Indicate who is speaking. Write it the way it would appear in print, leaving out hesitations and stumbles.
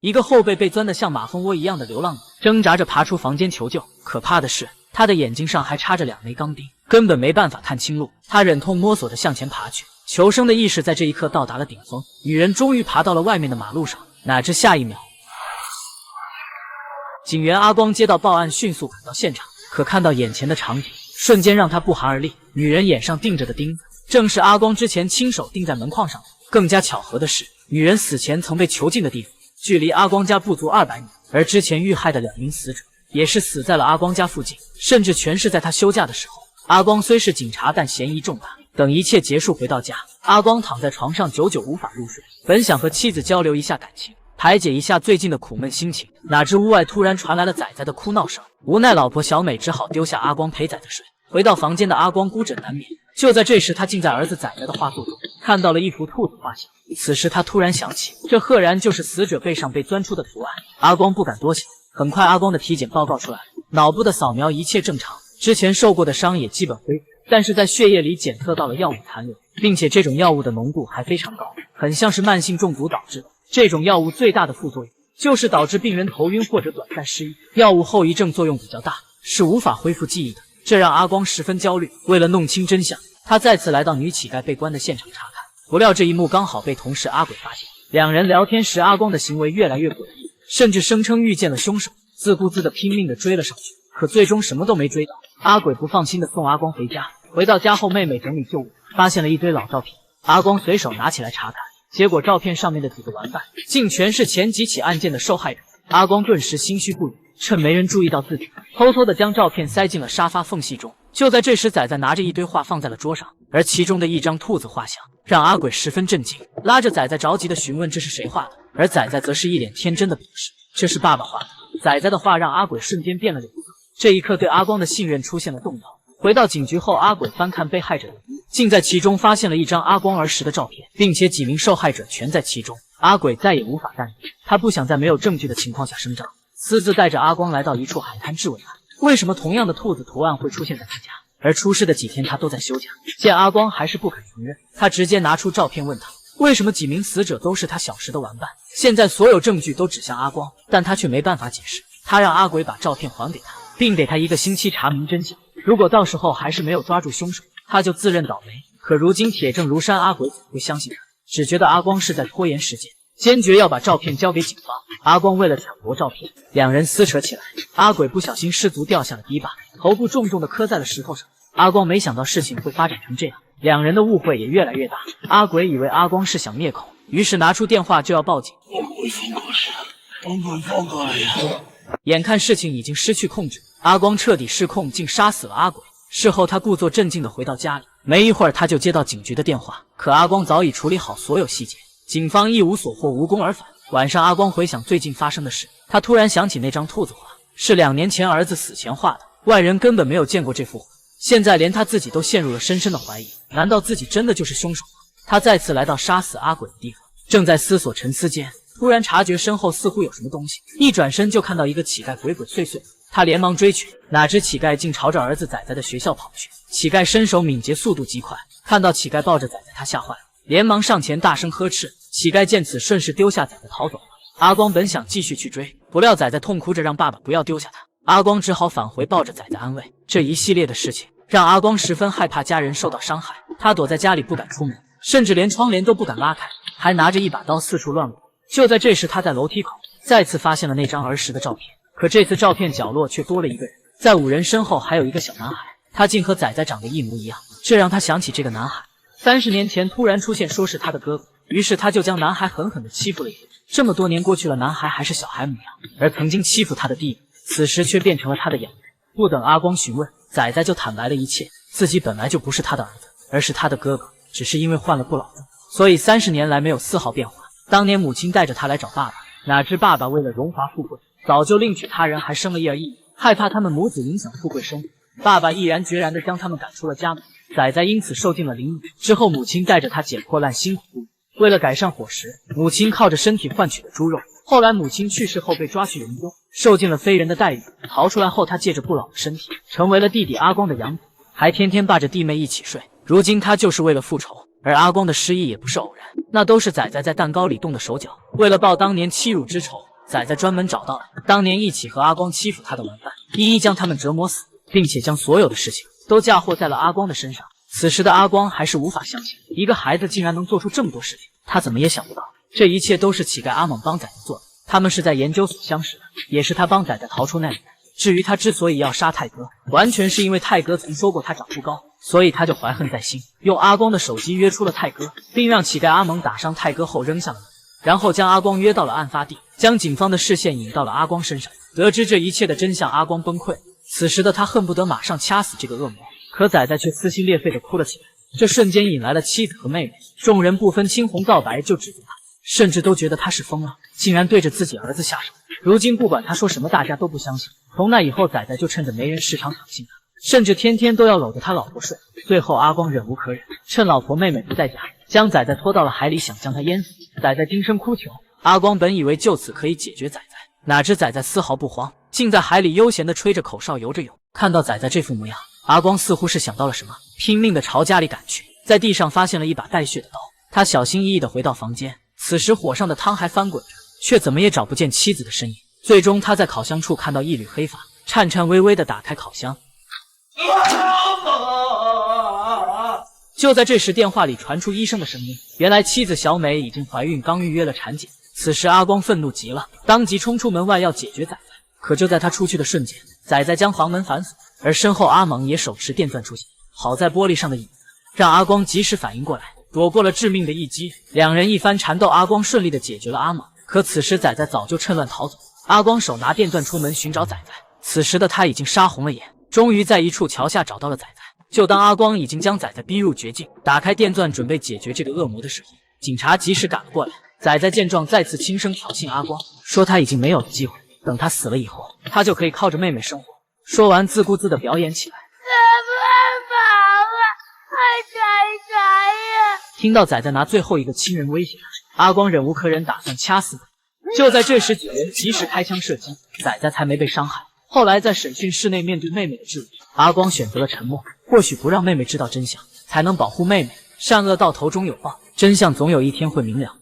Speaker 1: 一个后背被钻得像马蜂窝一样的流浪狗挣扎着爬出房间求救。可怕的是，他的眼睛上还插着2枚钢钉，根本没办法看清路。他忍痛摸索着向前爬去，求生的意识在这一刻到达了顶峰。女人终于爬到了外面的马路上，哪知下一秒，警员阿光接到报案，迅速赶到现场。可看到眼前的场景，瞬间让他不寒而栗。女人眼上钉着的钉子，正是阿光之前亲手钉在门框上的。更加巧合的是，女人死前曾被囚禁的地方距离阿光家不足200米，而之前遇害的2名死者也是死在了阿光家附近，甚至全是在他休假的时候。阿光虽是警察，但嫌疑重大。等一切结束回到家，阿光躺在床上久久无法入睡，本想和妻子交流一下感情，排解一下最近的苦闷心情，哪知屋外突然传来了仔仔的哭闹声。无奈老婆小美只好丢下阿光陪仔仔睡。回到房间的阿光孤枕难眠，就在这时，他竟在儿子仔仔的画作中看到了一幅兔子画像。此时他突然想起，这赫然就是死者背上被钻出的图案。阿光不敢多想，很快阿光的体检报告出来了，脑部的扫描一切正常，之前受过的伤也基本恢复，但是在血液里检测到了药物残留，并且这种药物的浓度还非常高，很像是慢性中毒导致的。这种药物最大的副作用就是导致病人头晕或者短暂失忆，药物后遗症作用比较大，是无法恢复记忆的。这让阿光十分焦虑。为了弄清真相，他再次来到女乞丐被关的现场查看。不料这一幕刚好被同事阿鬼发现。两人聊天时，阿光的行为越来越诡异，甚至声称遇见了凶手，自顾自地拼命地追了上去，可最终什么都没追到。阿鬼不放心地送阿光回家。回到家后，妹妹整理旧物，发现了一堆老照片。阿光随手拿起来查看，结果照片上面的几个玩伴竟全是前几起案件的受害者。阿光顿时心虚不已，趁没人注意到自己，偷偷地将照片塞进了沙发缝隙中。就在这时，仔仔拿着一堆画放在了桌上，而其中的一张兔子画像让阿鬼十分震惊，拉着仔仔着急地询问这是谁画的，而仔仔则是一脸天真的表示这是爸爸画的。仔仔的话让阿鬼瞬间变了脸色，这一刻对阿光的信任出现了动摇。回到警局后，阿鬼翻看被害者的遗物，竟在其中发现了一张阿光儿时的照片，并且几名受害者全在其中。阿鬼再也无法淡定，他不想在没有证据的情况下声张，私自带着阿光来到一处海滩质问他，为什么同样的兔子图案会出现在他家，而出事的几天他都在休假。见阿光还是不肯承认，他直接拿出照片问他，为什么几名死者都是他小时的玩伴。现在所有证据都指向阿光，但他却没办法解释。他让阿鬼把照片还给他，并给他1个星期查明真相，如果到时候还是没有抓住凶手，他就自认倒霉。可如今铁证如山，阿鬼怎会相信他，只觉得阿光是在拖延时间，坚决要把照片交给警方。阿光为了抢夺照片，两人撕扯起来，阿鬼不小心失足掉下了堤坝，头部重重地磕在了石头上。阿光没想到事情会发展成这样，两人的误会也越来越大。阿鬼以为阿光是想灭口，于是拿出电话就要报警。
Speaker 2: 我不会放过来呀！
Speaker 1: 眼看事情已经失去控制，阿光彻底失控，竟杀死了阿鬼。事后他故作镇静地回到家里，没一会儿他就接到警局的电话，可阿光早已处理好所有细节，警方一无所获，无功而返。晚上阿光回想最近发生的事，他突然想起那张兔子画是2年前儿子死前画的，外人根本没有见过这幅画，现在连他自己都陷入了深深的怀疑，难道自己真的就是凶手吗？他再次来到杀死阿鬼的地方，正在思索沉思间，突然察觉身后似乎有什么东西，一转身就看到一个乞丐鬼鬼祟祟，他连忙追去，哪知乞丐竟朝着儿子仔仔的学校跑去。乞丐身手敏捷，速度极快，看到乞丐抱着仔仔，他吓坏了，连忙上前大声呵斥。乞丐见此，顺势丢下仔仔逃走了。阿光本想继续去追，不料仔仔痛哭着让爸爸不要丢下他，阿光只好返回抱着仔仔安慰。这一系列的事情让阿光十分害怕家人受到伤害，他躲在家里不敢出门，甚至连窗帘都不敢拉开，还拿着一把刀四处乱滚。就在这时，他在楼梯口再次发现了那张儿时的照片，可这次照片角落却多了一个人，在5人身后还有一个小男孩，他竟和仔仔长得一模一样，这让他想起这个男孩30年前突然出现，说是他的哥哥，于是他就将男孩狠狠地欺负了一顿。这么多年过去了，男孩还是小孩模样，而曾经欺负他的弟弟，此时却变成了他的养人。不等阿光询问，仔仔就坦白了一切，自己本来就不是他的儿子，而是他的哥哥，只是因为患了不老症，所以30年来没有丝毫变化。当年母亲带着他来找爸爸，哪知爸爸为了荣华富贵，早就另娶他人，还生了一儿一女，害怕他们母子影响富贵生活，爸爸毅然决然地将他们赶出了家门。仔仔因此受尽了凌辱。之后母亲带着他捡破烂，辛苦不已。为了改善伙食，母亲靠着身体换取的猪肉。后来母亲去世后被抓去营中，受尽了非人的待遇。逃出来后，他借着不老的身体，成为了弟弟阿光的养子，还天天抱着弟妹一起睡。如今他就是为了复仇，而阿光的失忆也不是偶然，那都是仔仔在蛋糕里动的手脚。为了报当年欺辱之仇，仔仔专门找到了当年一起和阿光欺负他的玩伴，一一将他们折磨死，并且将所有的事情都嫁祸在了阿光的身上。此时的阿光还是无法相信，一个孩子竟然能做出这么多事情，他怎么也想不到，这一切都是乞丐阿猛帮仔仔做的。他们是在研究所相识的，也是他帮仔仔逃出那里的。至于他之所以要杀泰哥，完全是因为泰哥曾说过他长不高，所以他就怀恨在心，用阿光的手机约出了泰哥，并让乞丐阿猛打伤泰哥后扔下了门，然后将阿光约到了案发地，将警方的视线引到了阿光身上。得知这一切的真相，阿光崩溃，此时的他恨不得马上掐死这个恶魔，可仔仔却撕心裂肺地哭了起来。这瞬间引来了妻子和妹妹，众人不分青红皂白就指责他，甚至都觉得他是疯了，竟然对着自己儿子下手。如今不管他说什么，大家都不相信。从那以后，仔仔就趁着没人时常挑衅他，甚至天天都要搂着他老婆睡。最后阿光忍无可忍，趁老婆妹妹不在家，将仔仔拖到了海里，想将他淹死。仔仔惊声哭求，阿光本以为就此可以解决仔仔，哪知仔仔丝毫不慌，竟在海里悠闲地吹着口哨游着泳。看到仔仔这副模样，阿光似乎是想到了什么，拼命地朝家里赶去，在地上发现了一把带血的刀。他小心翼翼地回到房间，此时火上的汤还翻滚着，却怎么也找不见妻子的身影。最终他在烤箱处看到一缕黑发，颤颤巍巍地打开烤箱。就在这时，电话里传出医生的声音，原来妻子小美已经怀孕，刚预约了产检。此时阿光愤怒极了，当即冲出门外要解决仔仔。可就在他出去的瞬间，仔仔将房门反锁，而身后阿猛也手持电钻出现。好在玻璃上的影子让阿光及时反应过来，躲过了致命的一击。两人一番缠斗，阿光顺利地解决了阿猛。可此时仔仔早就趁乱逃走，阿光手拿电钻出门寻找仔仔。此时的他已经杀红了眼，终于在一处桥下找到了仔仔。就当阿光已经将仔仔逼入绝境，打开电钻准备解决这个恶魔的时候，警察及时赶了过来。仔仔见状再次轻声挑衅阿光，说他已经没有了机会，等他死了以后，他就可以靠着妹妹生活。说完自顾自地表演起来。听到仔仔拿最后一个亲人威胁他，阿光忍无可忍，打算掐死仔。就在这时，几人及时开枪射击，仔仔才没被伤害。后来在审讯室内，面对妹妹的质疑，阿光选择了沉默。或许不让妹妹知道真相，才能保护妹妹。善恶到头终有报，真相总有一天会明了。